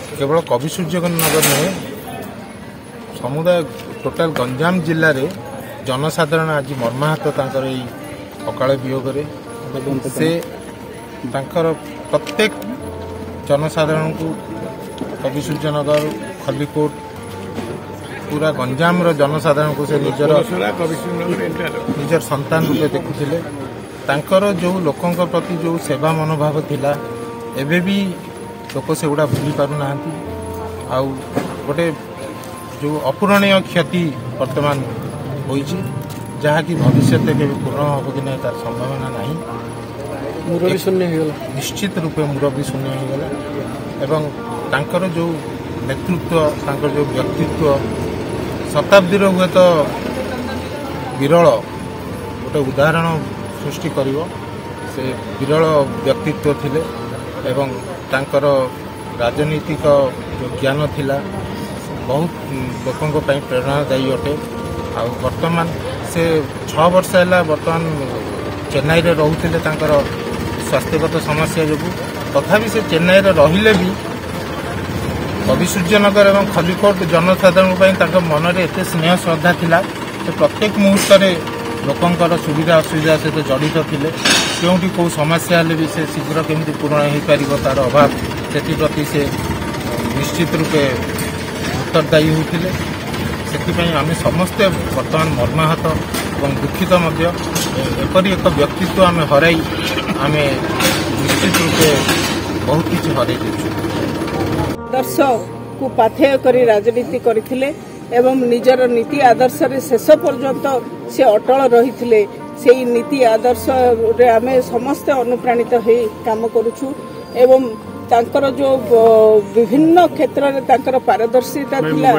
केवल कवि सूर्यनगर नुहे समुदाय टोटाल गंजाम जिले में जनसाधारण आज मर्माहत अकाल वियोग से प्रत्येक जनसाधारण को कवि सूर्यनगर खलीकोट पूरा गंजाम जनसाधारण को से निजर संतान रूपे देखुले जो लोकों प्रति जो सेवा मनोभाव थिला एबे भी लोक से गुड़ा भूली पारु ना आउ गोटे जो अपूरणीय क्षति वर्तमान होइछि जहाँकि भविष्य के पूर्ण हम कि नहीं तार संभावना नहीं मुरबी शून्य होगला निश्चित रूपे मुरबी शून्य होगला एवं तांकर जो नेतृत्व तांकर जो व्यक्तित्व शताब्दी हुए तो विरल गोटे उदाहरण सृष्टि करिवो से विरल व्यक्तित्व थिले एवं तांकर राजनीतिक जो ज्ञान थिला बहुत लोकों प्रेरणादायी अटे आ वर्तमान से 6 वर्ष है वर्तमान चेन्नई रे रहते स्वास्थ्यगत समस्या जो तथापि से चेन्नई रे रहिले भी कवि सूर्यनगर एवं खलीकोट जनसाधारण मन में एत स्नेह श्रद्धा थिला प्रत्येक मुहूर्त लोकंर सुविधा असुविधा सहित जड़ित थे क्योंकि कौ समस्या हेल्ले भी से शीघ्र केमी पूरण हो पार तार अभाव से से निश्चित रूपे उत्तरदायी होते से आम समस्ते वर्तमान मर्माहत और दुखित एपरी एक व्यक्तित्व आम हराई आम निश्चित रूपे बहुत किसी हर आदर्श को पाथेय करी राजनीति करथिले एवं निजर नीति आदर्श रे शेष पर्यंत से अटल रही से नीति आदर्श रे आमे समस्त अनुप्राणित हो काम करुछु एवं तांकर जो विभिन्न क्षेत्र में तांकर पारदर्शिता थिला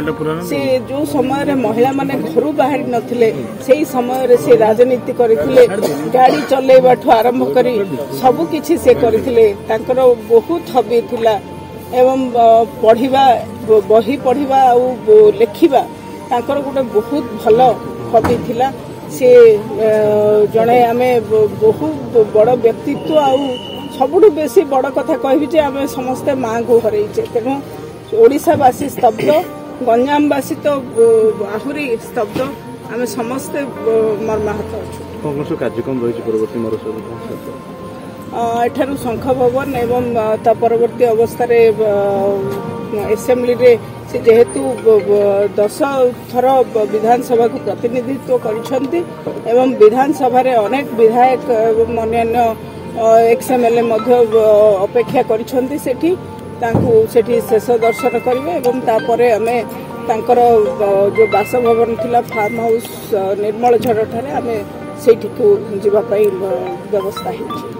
से जो समय रे महिला माने घरु बाहरी नथिले सेही समय रे से राजनीति करथिले गाड़ी चलेबाठु आरंभ करी सब किछि से करथिले तांकर बहुत हबी थिला एवं पढ़िबा बही पढ़िबा और लेखिबा तांकर गोटे बहुत भल हबी थिला से जड़े आमे बहुत बड़ व्यक्तित्व आ सबुठु बेसी बड़ कथा कहबी जे आमे समस्ते माँ को हरइचे तेणु ओडिशावासी स्तब्ध गंजामवासी तो आहुरी स्तब्ध आमे समस्ते मर्माहत अछु। कौन कार्यक्रम रही परवर्ती मोर एठारु शंख भवन एवं ता परवर्ती अवस्था एसेम्बली रे से जेहेतु 10 थर विधानसभा को प्रतिनिधित्व करिसंती एवं विधानसभा रे अनेक विधायक एवं अन्य एक्सएमएलए मध्य अपेक्षा करिसंती सेठी तांकु सेठी शेष दर्शन करिवे एवं तापरे हमें तांकर जो बासभवन थिला फार्म हाउस निर्मल झड़ ठारे हमें सेठी को जीवा पई व्यवस्था है।